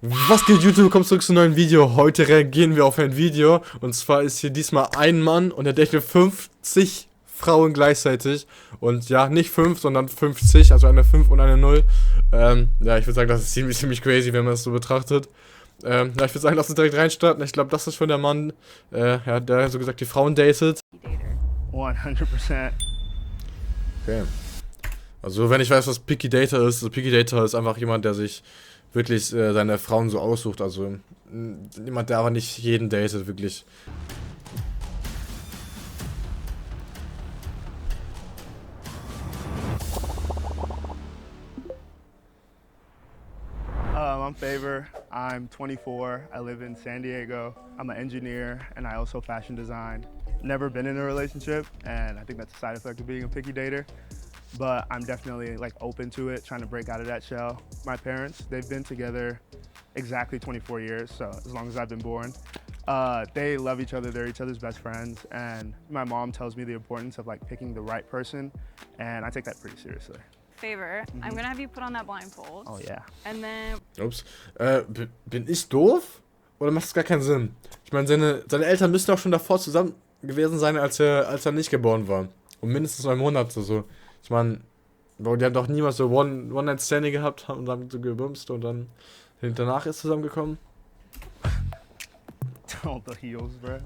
Was geht, YouTube? Willkommen zurück zu einem neuen Video. Heute reagieren wir auf ein Video. Und zwar ist hier diesmal ein Mann und er datet 50 Frauen gleichzeitig. Und ja, nicht 5, sondern 50, also eine 5 und eine 0. Ja, ich würde sagen, das ist ziemlich crazy, wenn man das so betrachtet. Ja, ich würde sagen, lass uns direkt reinstarten. Ich glaube, das ist schon der Mann, ja, der so gesagt die Frauen datet. 100%. Okay. Also, wenn ich weiß, was Picky Dater ist, also Picky Dater ist einfach jemand, der sich wirklich seine Frauen so aussucht, also jemand, der aber nicht jeden datet, wirklich. I'm Favor. I'm 24. I live in San Diego. I'm an engineer and I also fashion design. Never been in a relationship, and I think that's a side effect of being a picky dater. But I'm definitely like open to it, trying to break out of that shell. My parents, they've been together exactly 24 years, so as long as I've been born. They love each other, they're each other's best friends, and my mom tells me the importance of like picking the right person, and I take that pretty seriously. Favor, I'm gonna have you put on that blindfold. Oh yeah. And then... Ups. Bin ich doof? Oder macht es gar keinen Sinn? Ich meine, seine Eltern müssen auch schon davor zusammen gewesen sein, als er nicht geboren war. Und mindestens 9 Monate so. Ich meine, die haben doch niemals so One-Night-Standing gehabt, haben damit so gebumst und dann danach ist zusammengekommen. All the heels, bro.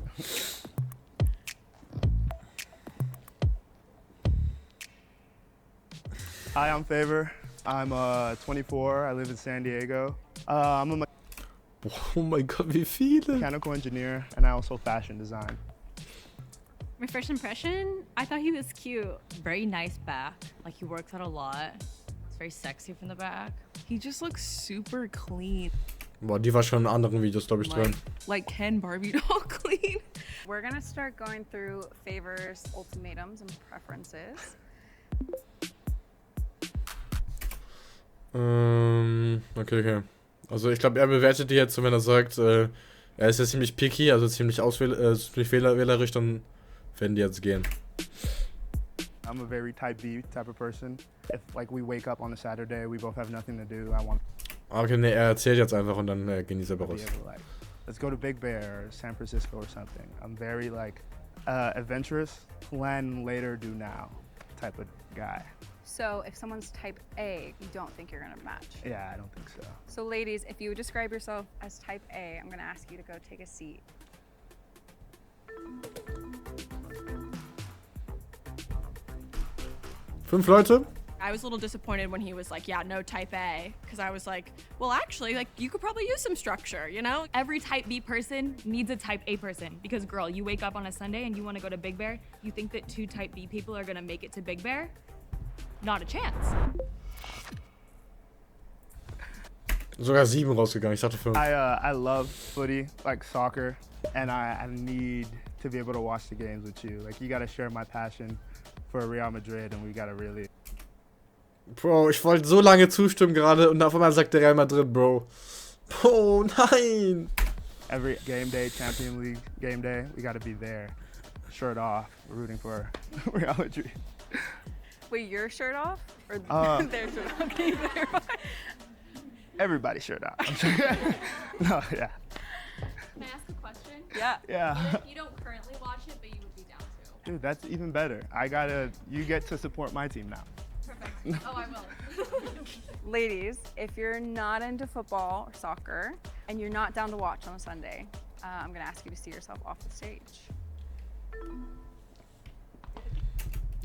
Hi, I'm Favor. I'm 24. I live in San Diego. I'm a Oh mein Gott, wie viele? mechanical engineer and I also fashion design. My first impression, I thought he was cute. Very nice back. Like he works out a lot. It's very sexy from the back. He just looks super clean. Boah, die war schon in anderen Videos, glaube ich, drin. Like Ken Barbie doll clean. We're gonna start going through Favor's ultimatums and preferences. Okay. Also ich glaube, er bewertet die jetzt, wenn er sagt, er ist ja ziemlich picky, also ziemlich wählerisch, dann werden die jetzt gehen. I'm a very type B type of person. If like we wake up on a Saturday, we both have nothing to do, I want Okay, ne, er erzählt jetzt einfach und dann gehen die selber to be raus. able to like, let's go to Big Bear or San Francisco or something. I'm very like adventurous, plan later, do now type of guy. So if someone's type A, you don't think you're gonna match. Yeah, I don't think so. So ladies, if you would describe yourself as type A, I'm gonna ask you to go take a seat. Fünf Leute? I was a little disappointed when he was like, yeah, no type A. Because I was like, well, actually, like you could probably use some structure, you know? Every type B person needs a type A person. Because girl, you wake up on a Sunday and you want to go to Big Bear. You think that 2 type B people are going to make it to Big Bear? Not a chance. Sogar 7 rausgegangen, ich dachte 5. I love footy, like soccer, and I need to be able to watch the games with you. Like you gotta share my passion for Real Madrid, and we gotta really... Bro, ich wollte so lange zustimmen gerade und auf einmal sagt der Real Madrid, Bro. Oh nein! Every game day, Champions League game day, we gotta be there, shirt off, rooting for Real Madrid. Wait, your shirt off? Or their shirt off? Can you clarify? Everybody's shirt off. I'm sure. No, yeah. Can I ask a question? Yeah. Yeah. You don't currently watch it, but you would be down to. Dude, that's even better. You get to support my team now. Perfect. Oh, I will. Ladies, if you're not into football or soccer and you're not down to watch on a Sunday, I'm gonna ask you to see yourself off the stage.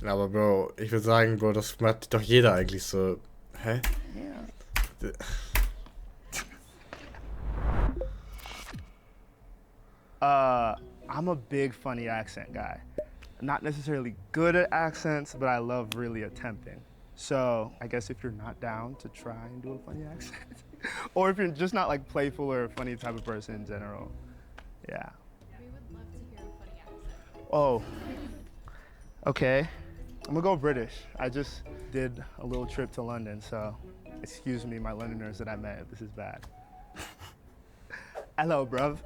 Aber Bro, ich würde sagen, Bro, das macht doch jeder eigentlich so. Hä? Yeah. I'm a big funny accent guy. Not necessarily good at accents, but I love really attempting. So I guess if you're not down to try and do a funny accent, or if you're just not like playful or a funny type of person in general, yeah. We would love to hear a funny accent. Oh, okay. I'm gonna go British. I just did a little trip to London, so excuse me, my Londoners that I met, if this is bad. Hello, bruv.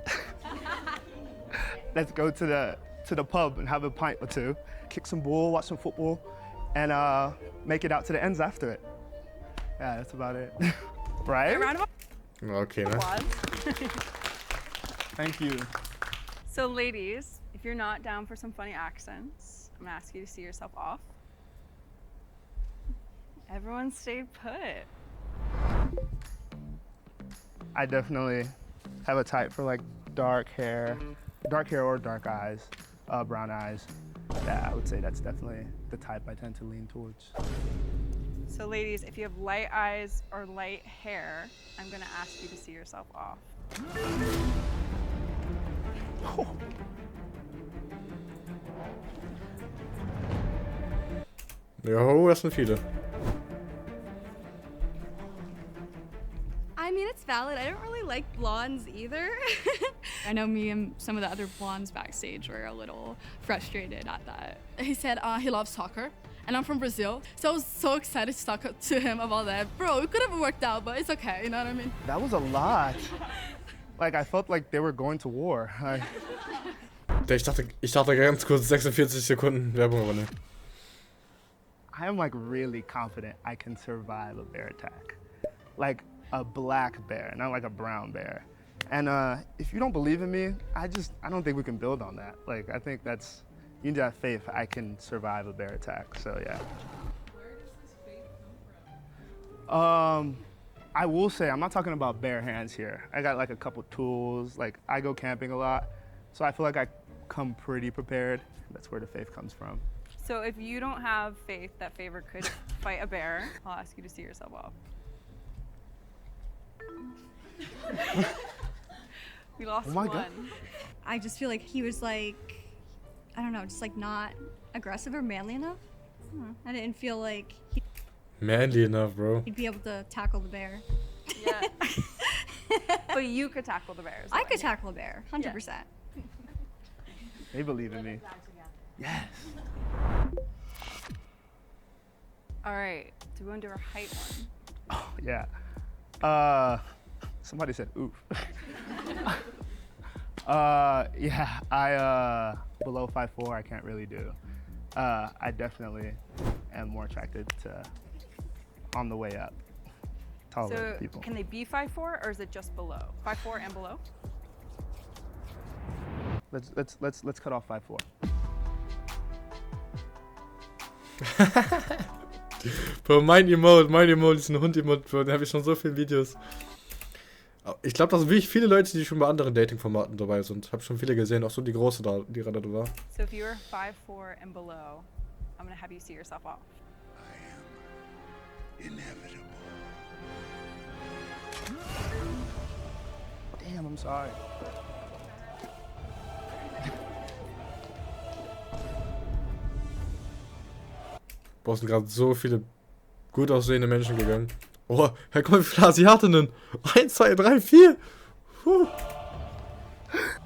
Let's go to the pub and have a pint or two, kick some ball, watch some football, and make it out to the ends after it. Yeah, that's about it. Right? Okay, ne? Applause. Thank you. So ladies, if you're not down for some funny accents, I'm gonna ask you to see yourself off. Everyone stay put. I definitely have a type for like dark hair or dark eyes, brown eyes. Yeah, I would say that's definitely the type I tend to lean towards. So ladies, if you have light eyes or light hair, I'm gonna ask you to see yourself off. Jo, das sind viele. I mean, it's valid. I don't really like blondes either. I know me and some of the other blondes backstage were a little frustrated at that. He said he loves soccer, and I'm from Brazil, so I was so excited to talk to him about that. Bro, it could have worked out, but it's okay, you know what I mean? That was a lot. Like, I felt like they were going to war. Ich dachte ganz kurz 46 Sekunden Werbung, aber ne. I am like really confident I can survive a bear attack. Like a black bear, not like a brown bear. And if you don't believe in me, I don't think we can build on that. Like, I think you need to have faith I can survive a bear attack, so yeah. Where does this faith come from? I will say, I'm not talking about bare hands here. I got like a couple tools, like I go camping a lot, so I feel like I come pretty prepared. That's where the faith comes from. So if you don't have faith that Favor could fight a bear, I'll ask you to see yourself off. We lost Oh my one. God. I just feel like he was like, I don't know, just like not aggressive or manly enough. I didn't feel like Manly enough, bro. he'd be able to tackle the bear. Yeah. But you could tackle the bears. I could tackle a bear, 100%. They believe in me. Yes. All right. Do we want to do our height one? Oh, yeah. Somebody said oof. Yeah, I below 5'4", I can't really do. I definitely am more attracted to on the way up, taller So people. can they be 5'4", or is it just below? 5'4" and below? Let's cut off 5'4". Bro, mein Emote ist ein Hund-Emote, Bro, den habe ich schon so viele Videos. Ich glaube, da sind wirklich viele Leute, die schon bei anderen Dating-Formaten dabei sind. Habe schon viele gesehen, auch so die große da, die gerade da war. So if you're 5'4" and below, I'm gonna have you see yourself off. Inevitable. Damn, I'm sorry. Boah, sind gerade so viele gut aussehende Menschen gegangen. Oh, guck mal, wie viele Asiatinnen. 1, 2, 3, 4. Puh.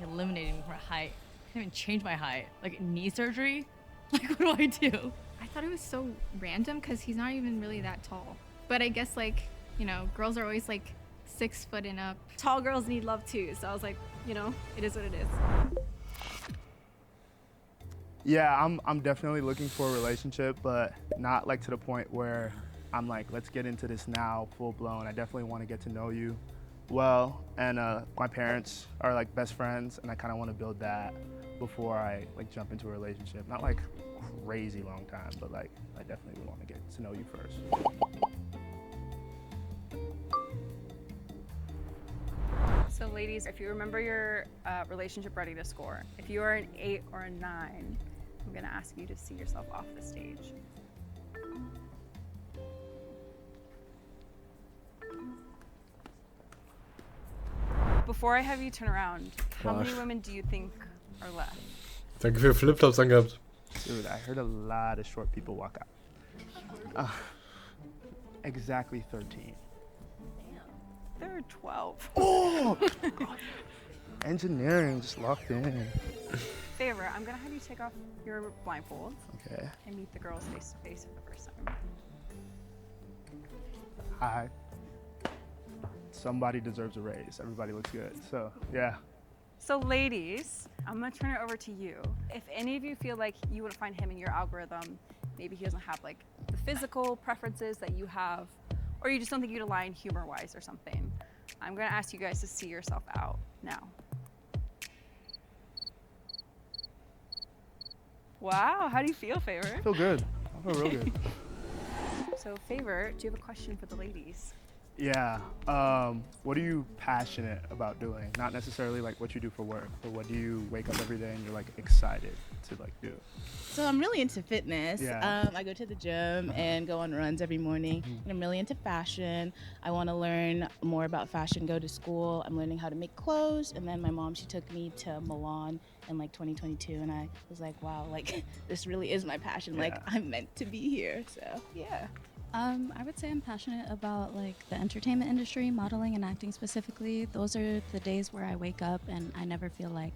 Eliminating for height. I can't even change my height. Like knee surgery? Like what do I do? I thought it was so random because he's not even really that tall. But I guess, like, you know, girls are always like 6 foot and up. Tall girls need love too, so I was like, you know, it is what it is. Yeah, I'm definitely looking for a relationship, but not like to the point where I'm like, let's get into this now, full blown. I definitely want to get to know you well, and my parents are like best friends, and I kind of want to build that before I like jump into a relationship. Not like crazy long time, but like I definitely want to get to know you first. So ladies, if you remember your relationship readiness score, if you are an 8 or a 9, I'm gonna ask you to see yourself off the stage. Before I have you turn around, how many Ach. women do you think are left? Danke für Flipflops angehabt. Dude, I heard a lot of short people walk out. Exactly 13. There are 12. Oh! Engineering just locked in. Favor, I'm gonna have you take off your blindfold Okay. and meet the girls face to face for the first time. Hi. Somebody deserves a raise. Everybody looks good. So, yeah. So ladies, I'm gonna turn it over to you. If any of you feel like you would find him in your algorithm, maybe he doesn't have like the physical preferences that you have, or you just don't think you'd align humor-wise or something, I'm gonna ask you guys to see yourself out now. Wow, how do you feel, Favor? I feel good. I feel real good. So, Favor, do you have a question for the ladies? Yeah. What are you passionate about doing? Not necessarily like what you do for work, but what do you wake up every day and you're like excited to like do? So I'm really into fitness. Yeah. I go to the gym and go on runs every morning. And I'm really into fashion. I want to learn more about fashion, go to school. I'm learning how to make clothes. And then my mom, she took me to Milan in like 2022. And I was like, wow, like this really is my passion. Like I'm meant to be here. So yeah. I would say I'm passionate about like the entertainment industry, modeling and acting specifically. Those are the days where I wake up and I never feel like,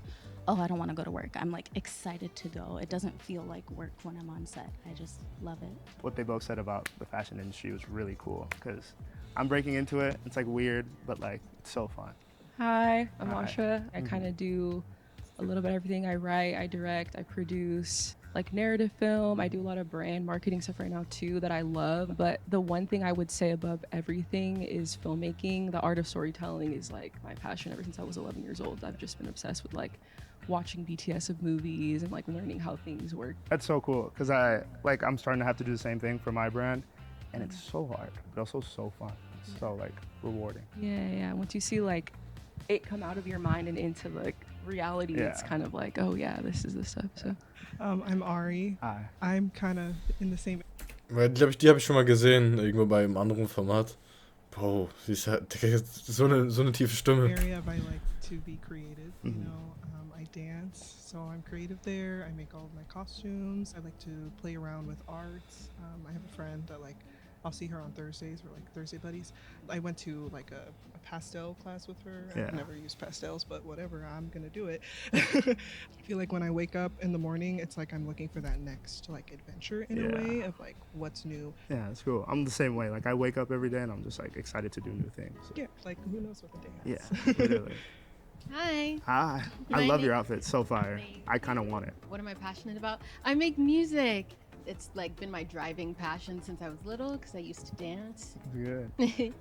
oh, I don't want to go to work. I'm like excited to go. It doesn't feel like work when I'm on set. I just love it. What they both said about the fashion industry was really cool because I'm breaking into it. It's like weird, but like it's so fun. Hi, I'm Hi. Asha. I kind of do a little bit of everything. I write, I direct, I produce, like narrative film. I do a lot of brand marketing stuff right now too that I love. But the one thing I would say above everything is filmmaking. The art of storytelling is like my passion ever since I was 11 years old. I've just been obsessed with like watching BTS of movies and like learning how things work. That's so cool because I'm starting to have to do the same thing for my brand, and it's so hard, but also so fun. It's so like rewarding. Yeah. Once you see like it come out of your mind and into like reality, it's kind of like, oh yeah, this is the stuff. So I'm Ari. Hi. I'm kind of in the same Weil, die hab ich schon mal gesehen, irgendwo bei einem anderen Format. Bro, sie ist halt so eine tiefe Stimme. area. I like to be creative. You know, I dance, so I'm creative there. I make all of my costumes. I like to play around with art. I have a friend that like I'll see her on Thursdays. We're like Thursday buddies. I went to like a pastel class with her. I've never used pastels, but whatever, I'm gonna do it. I feel like when I wake up in the morning, it's like I'm looking for that next like adventure in a way of like what's new. Yeah, it's cool. I'm the same way. Like I wake up every day and I'm just like excited to do new things. Yeah, like who knows what the day has. Yeah, literally. Hi. Hi. I love your outfit. So fire. I kind of want it. What am I passionate about? I make music. It's like been my driving passion since I was little because I used to dance. Good.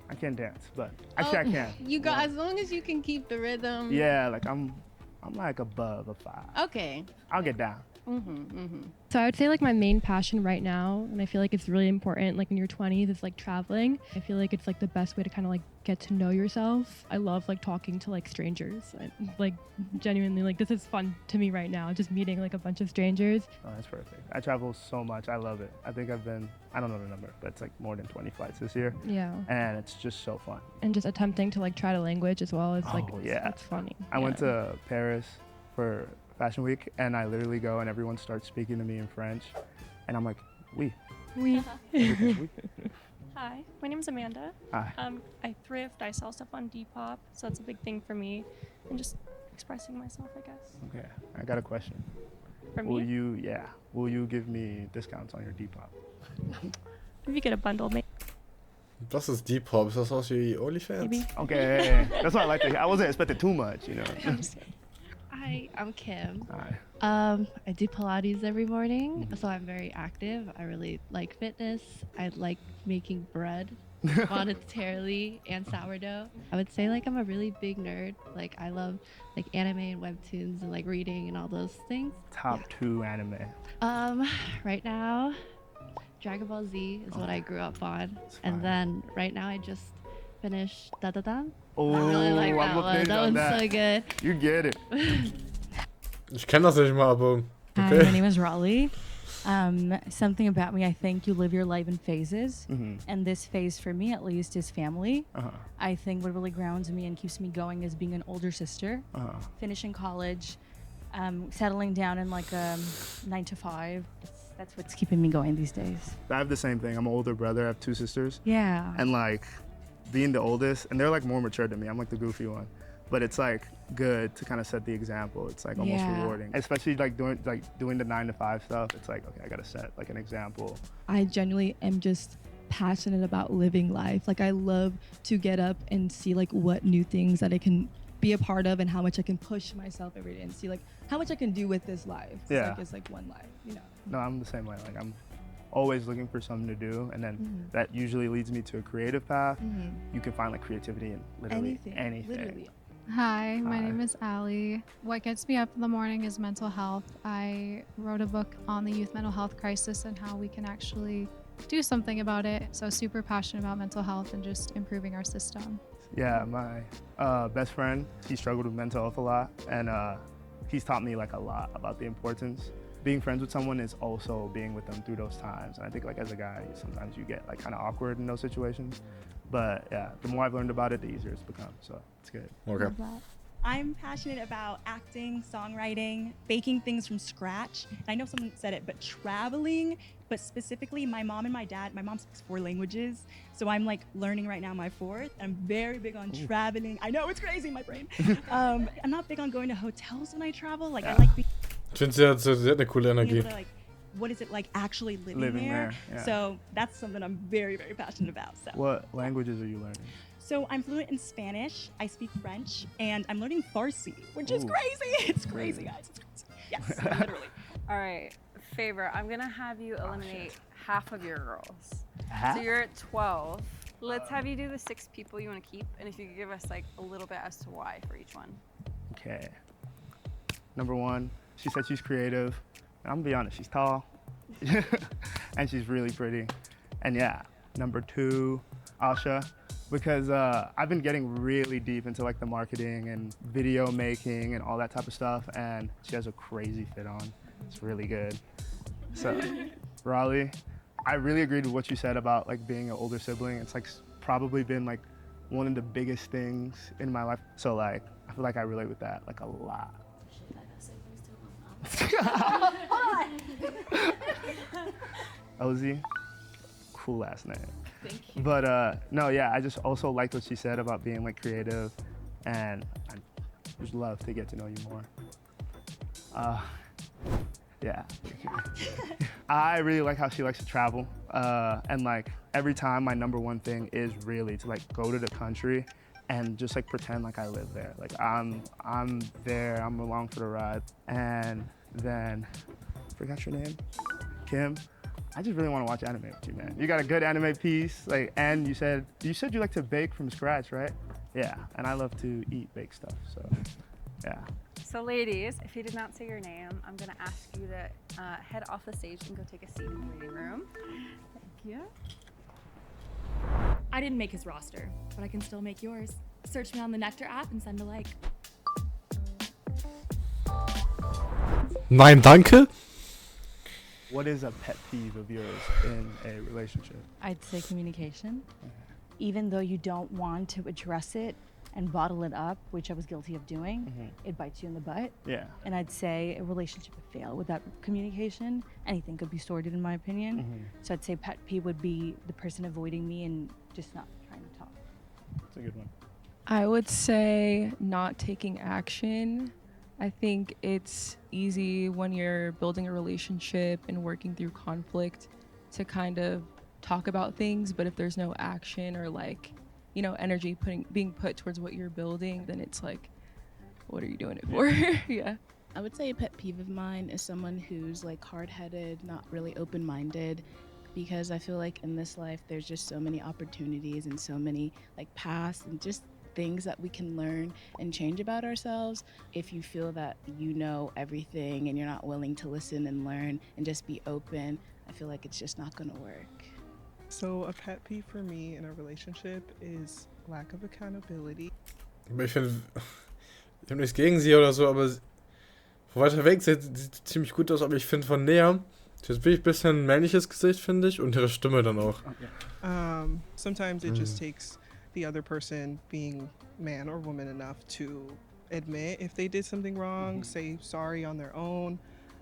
I can't dance, but actually I can. You got as long as you can keep the rhythm. Yeah, like I'm like above a 5. Okay. I'll get down. So I would say like my main passion right now, and I feel like it's really important like in your 20s, is like traveling. I feel like it's like the best way to kind of like get to know yourself. I love like talking to like strangers. Like genuinely like this is fun to me right now, just meeting like a bunch of strangers. Oh, that's perfect. I travel so much. I love it. I think I've been, I don't know the number, but it's like more than 20 flights this year. Yeah. And it's just so fun. And just attempting to like try the language as well. It's like, it's funny. I went to Paris for Fashion Week and I literally go and everyone starts speaking to me in French and I'm like, oui. Oui. Hi, my name is Amanda. Hi. I thrift, I sell stuff on Depop, so that's a big thing for me. And just expressing myself, I guess. Okay, I got a question. For Will me? you give me discounts on your Depop? If you get a bundle, maybe. Das ist Deep Hop. Ist das aus wie OnlyFans? Okay, that's what I like to hear. I wasn't expecting too much, you know. Hi, I'm Kim. Hi. I do Pilates every morning, so I'm very active. I really like fitness. I like making bread monetarily and sourdough. I would say like I'm a really big nerd. Like I love like anime and webtoons and like reading and all those things. Top 2 anime. Right now, Dragon Ball Z is what I grew up on, and then right now I just finished Da Da Da. Oh, I really like that one. That one's so good. You get it. Ich kenne das nicht mal, aber Hi, okay. my name is Raleigh. Something about me, I think you live your life in phases. And this phase, for me at least, is family. I think what really grounds me and keeps me going is being an older sister, finishing college, settling down in like a 9 to 5. That's what's keeping me going these days. I have the same thing. I'm an older brother. I have 2 sisters. Yeah. And like being the oldest, and they're like more mature than me. I'm like the goofy one. But it's like good to kind of set the example. It's like almost rewarding, especially like doing the 9 to 5 stuff. It's like, okay, I gotta set like an example. I genuinely am just passionate about living life. Like I love to get up and see like what new things that I can be a part of and how much I can push myself every day and see like how much I can do with this life. Yeah. It's like one life, you know. No, I'm the same way. Like always looking for something to do, and then that usually leads me to a creative path. You can find like creativity in literally anything. Literally. Hi, my name is Allie. What gets me up in the morning is mental health. I wrote a book on the youth mental health crisis and how we can actually do something about it. So super passionate about mental health and just improving our system. Yeah, my best friend, he struggled with mental health a lot, and he's taught me like a lot about the importance. Being friends with someone is also being with them through those times. And I think like as a guy, sometimes you get like kind of awkward in those situations. But yeah, the more I've learned about it, the easier it's become. So it's good. Okay. I'm passionate about acting, songwriting, baking things from scratch. And I know someone said it, but traveling, but specifically my mom and my dad, my mom speaks 4 languages. So I'm like learning right now my 4th. I'm very big on traveling. I know it's crazy, my brain. I'm not big on going to hotels when I travel. Like I like being Ich finde, sie hat eine coole Energie. able to, like, what is it like actually living there? Yeah. So that's something I'm very, very passionate about. So. What languages are you learning? So I'm fluent in Spanish, I speak French, and I'm learning Farsi, which is crazy. It's crazy, guys. It's crazy. Yes, literally. All right, favor. I'm gonna have you eliminate half of your girls. Half? So you're at 12. Let's have you do the 6 people you want to keep, and if you could give us like a little bit as to why for each one. Okay. Number 1, she said she's creative. I'm gonna be honest, she's tall, and she's really pretty. And yeah, number 2, Asha, because I've been getting really deep into like the marketing and video making and all that type of stuff, and she has a crazy fit on. It's really good. So, Raleigh, I really agreed with what you said about like being an older sibling. It's like probably been like one of the biggest things in my life. So like, I feel like I relate with that like a lot. Ozzy, cool last name. Thank you. But no, yeah, I just also liked what she said about being like creative, and I just love to get to know you more. Yeah. I really like how she likes to travel, and like every time my number 1 thing is really to like go to the country and just like pretend like I live there. Like I'm there, I'm along for the ride. And then, forgot your name, Kim. I just really want to watch anime with you, man. You got a good anime piece, like, and you said you like to bake from scratch, right? Yeah, and I love to eat baked stuff, so yeah. So ladies, if you did not say your name, I'm gonna ask you to head off the stage and go take a seat in the waiting room. Thank you. I didn't make his roster, but I can still make yours. Search me on the Nectar app and send a like. Nein, danke. What is a pet peeve of yours in a relationship? I'd say communication. Even though you don't want to address it and bottle it up, which I was guilty of doing, it bites you in the butt. Yeah. And I'd say a relationship would fail without communication. Anything could be sorted, in my opinion. So I'd say pet peeve would be the person avoiding me and just not trying to talk. That's a good one. I would say not taking action. I think it's easy when you're building a relationship and working through conflict to kind of talk about things, but if there's no action or like, you know, energy being put towards what you're building, then it's like, what are you doing it for? Yeah. I would say a pet peeve of mine is someone who's like hard-headed, not really open-minded, because I feel like in this life there's just so many opportunities and so many like paths and just things that we can learn and change about ourselves. If you feel that you know everything and you're not willing to listen and learn and just be open, I feel like it's just not gonna work. So a pet peeve for me in a relationship is lack of accountability. Ich finde, ich habe nichts gegen sie oder so, aber von weiter weg sieht ziemlich gut aus, aber ich finde von näher, sie hat wirklich ein bisschen männliches Gesicht, finde ich, und ihre Stimme dann auch. Sometimes it just takes the other person being man or woman enough to admit if they did something wrong, say sorry on their own.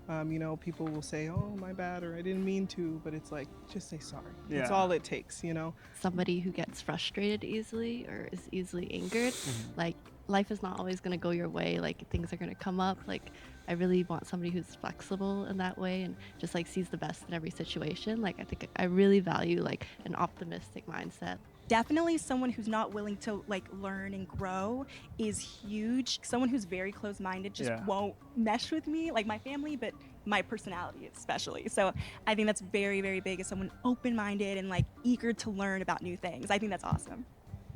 You know, people will say, oh, my bad, or I didn't mean to, but it's like, just say sorry. Yeah. That's all it takes, you know? Somebody who gets frustrated easily or is easily angered, like life is not always going to go your way, like things are going to come up. Like I really want somebody who's flexible in that way and just like sees the best in every situation. Like I think I really value like an optimistic mindset. Definitely someone who's not willing to like learn and grow is huge. Someone who's very close-minded just won't mesh with me, like my family, but my personality especially. So I think that's very, very big as someone open-minded and like eager to learn about new things. I think that's awesome.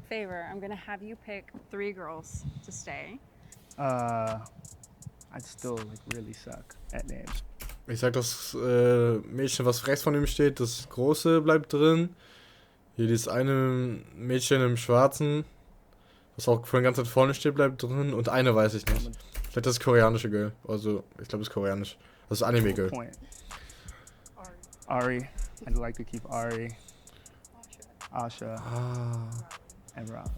Favor, I'm gonna have you pick 3 girls to stay. I'd still like really suck at names. Ich sag das Mädchen, was rechts von ihm steht, das große bleibt drin. Hier dieses eine Mädchen im Schwarzen, was auch von der ganzen Zeit vorne steht, bleibt drin. Und eine weiß ich nicht. Vielleicht das koreanische Girl. Also, ich glaube, es ist koreanisch. Das ist Anime Girl. Ari. I'd like to keep Ari, Asha, and Robin.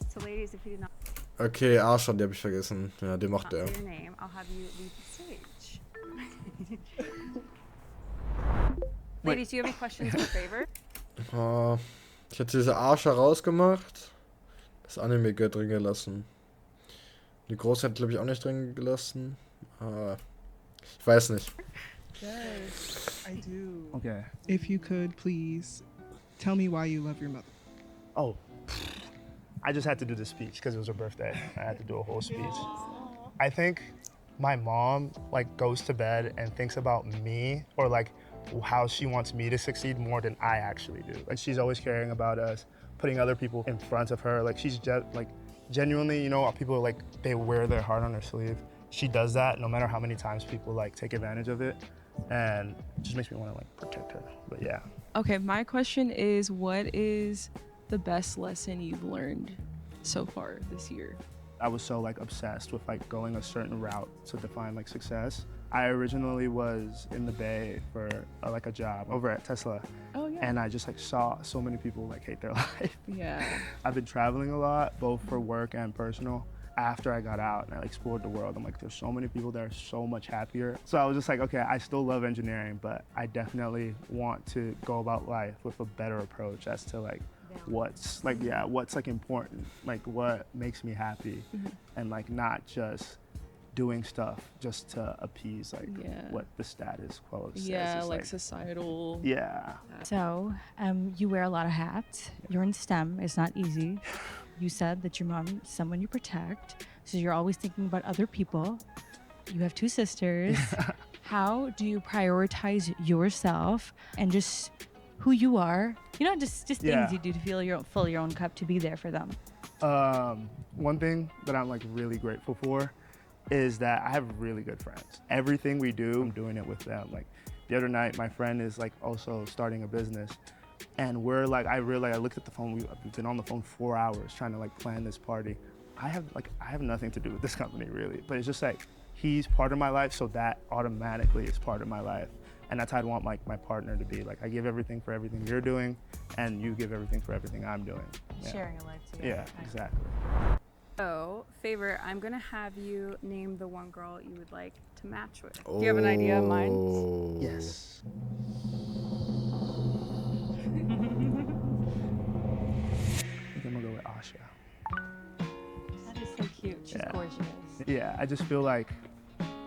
So ladies, if you did not Okay, Arsha, die habe ich vergessen. Ja, den macht er. say your name, I'll have you leave the stage. Ladies, do you have any questions for Favor? Ich hätte diese Arsha rausgemacht. Das Anime Girl drin gelassen. Die große hätte, glaube ich, auch nicht drin gelassen. Ich weiß nicht. Yes, I do. Okay. If you could please tell me why you love your mother. Oh, I just had to do the speech because it was her birthday. I had to do a whole speech. I think my mom like goes to bed and thinks about me or like how she wants me to succeed more than I actually do. Like she's always caring about us, putting other people in front of her. Like she's like genuinely, you know, people like they wear their heart on their sleeve. She does that no matter how many times people like take advantage of it, and it just makes me want to like protect her. But yeah. Okay, my question is, what is the best lesson you've learned so far this year? I was so like obsessed with like going a certain route to define like success. I originally was in the Bay for like a job over at Tesla. Oh yeah. And I just like saw so many people like hate their life. Yeah. I've been traveling a lot, both for work and personal. After I got out and I explored the world, I'm like, there's so many people that are so much happier. So I was just like, okay, I still love engineering, but I definitely want to go about life with a better approach as to like what's like, what's like important, like what makes me happy, and like not just doing stuff just to appease like what the status quo says. Yeah, It's like societal. Yeah. So, you wear a lot of hats. You're in STEM. It's not easy. You said that your mom is someone you protect, so you're always thinking about other people. You have 2 sisters. How do you prioritize yourself and just who you are? You know, just things you do to fill your own cup to be there for them. One thing that I'm like really grateful for is that I have really good friends. Everything we do, I'm doing it with them. Like the other night, my friend is like also starting a business. And we're like, I looked at the phone, we've been on the phone 4 hours trying to like plan this party. I have nothing to do with this company really, but it's just like, he's part of my life, so that automatically is part of my life. And that's how I'd want like my partner to be. Like I give everything for everything you're doing, and you give everything for everything I'm doing. Yeah. Sharing a life together. Yeah, exactly. So, Favor, I'm gonna have you name the one girl you would like to match with. Do you have an idea of mine? Yes. I think I'm gonna go with Asha. That is so cute. She's gorgeous. Yeah, I just feel like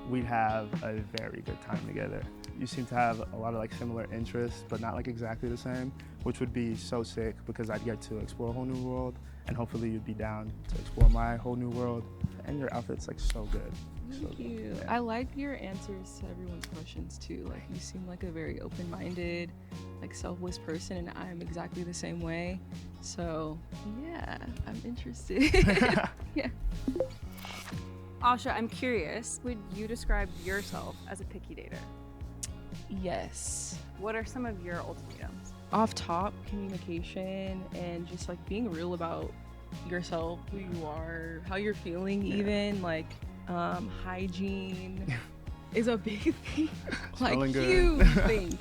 we'd have a very good time together. You seem to have a lot of like similar interests, but not like exactly the same, which would be so sick because I'd get to explore a whole new world, and hopefully you'd be down to explore my whole new world. And your outfit's like so good. Thank you. I like your answers to everyone's questions too. Like you seem like a very open-minded, like selfless person, and I'm exactly the same way. So yeah, I'm interested. Yeah. Asha, I'm curious, would you describe yourself as a picky dater? Yes. What are some of your ultimatums? Off top, communication and just like being real about yourself, who you are, how you're feeling, even like hygiene is a big thing. Like huge thing.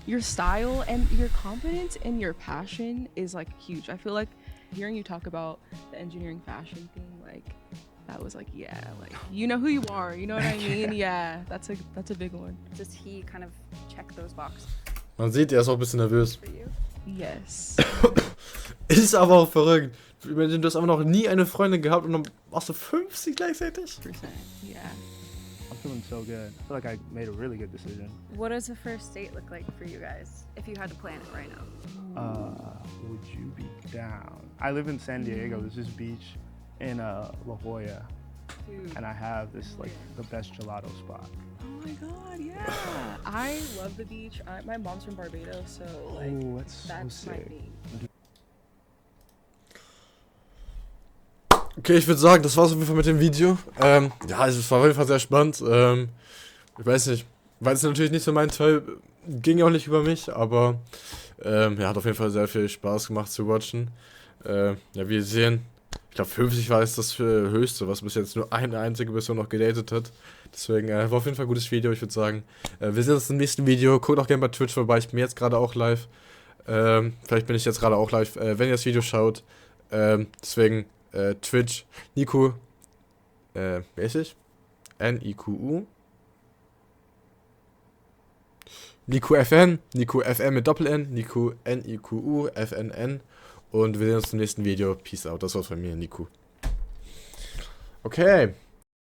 Your style and your confidence and your passion is like huge. I feel like hearing you talk about the engineering fashion thing, like that was like, yeah, like you know who you are, you know what I mean? Yeah, that's a big one. Does he kind of check those boxes? Man sieht, er ist auch ein bisschen nervös. Yes. Ist aber auch verrückt. Du hast aber noch nie eine Freundin gehabt und dann machst du 50 gleichzeitig? Yeah. I'm feeling so good. I feel like I made a really good decision. What does a first date look like for you guys, if you had to plan it right now? Would you be down? I live in San Diego. There's this beach in La Jolla, and I have this like the best gelato spot. my god, yeah. I love the beach. My mom's from Barbados, so like that's my thing. Okay, ich würde sagen, das war's auf jeden Fall mit dem Video. Ja, also es war auf jeden Fall sehr spannend. Ich weiß nicht, war jetzt natürlich nicht so mein Teil, ging auch nicht über mich, aber ja, hat auf jeden Fall sehr viel Spaß gemacht zu watchen. Ja, wie ihr sehen, ich glaube 50 war jetzt das Höchste, was bis jetzt nur eine einzige Person noch gedatet hat. Deswegen war auf jeden Fall ein gutes Video, ich würde sagen. Wir sehen uns im nächsten Video. Guckt auch gerne bei Twitch vorbei, ich bin jetzt gerade auch live. Vielleicht bin ich jetzt gerade auch live, wenn ihr das Video schaut. Deswegen Twitch, Niku, wer ist ich? N-I-Q-U. Niku FN mit Doppel-N, Niku N-I-Q-U, F-N-N. Und wir sehen uns im nächsten Video. Peace out, das war's von mir, Niku. Okay.